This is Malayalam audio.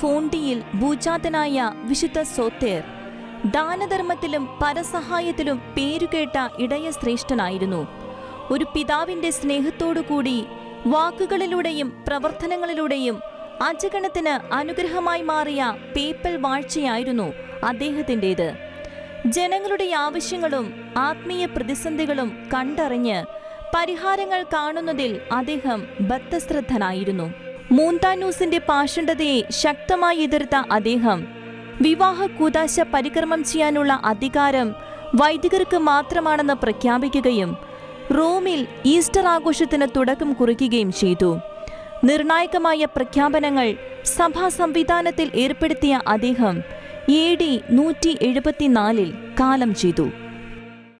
ഫോണ്ടിയിൽ ഭൂജാതനായ വിശുദ്ധ സോത്തേർ ദാനധർമ്മത്തിലും പരസഹായത്തിലും പേരുകേട്ട ഇടയ ശ്രേഷ്ഠനായിരുന്നു. ഒരു പിതാവിന്റെ സ്നേഹത്തോടുകൂടി വാക്കുകളിലൂടെയും പ്രവർത്തനങ്ങളിലൂടെയും അജഗണത്തിന് അനുഗ്രഹമായി മാറിയ പേപ്പൽ വാഴ്ചയായിരുന്നു അദ്ദേഹത്തിൻ്റെത്. ജനങ്ങളുടെ ആവശ്യങ്ങളും ആത്മീയ പ്രതിസന്ധികളും കണ്ടറിഞ്ഞ് പരിഹാരങ്ങൾ കാണുന്നതിൽ അദ്ദേഹം ബദ്ധശ്രദ്ധനായിരുന്നു. മൂന്താനൂസിന്റെ പാഷണ്ഡതയെ ശക്തമായി എതിർത്ത അദ്ദേഹം വിവാഹ കൂദാശ പരികർമ്മം ചെയ്യാനുള്ള അധികാരം വൈദികർക്ക് മാത്രമാണെന്ന് പ്രഖ്യാപിക്കുകയും റോമിൽ ഈസ്റ്റർ ആഘോഷത്തിന് തുടക്കം കുറിക്കുകയും ചെയ്തു. നിർണായകമായ പ്രഖ്യാപനങ്ങൾ സഭാ സംവിധാനത്തിൽ ഏർപ്പെടുത്തിയ അദ്ദേഹം AD 174 കാലം ചെയ്തു.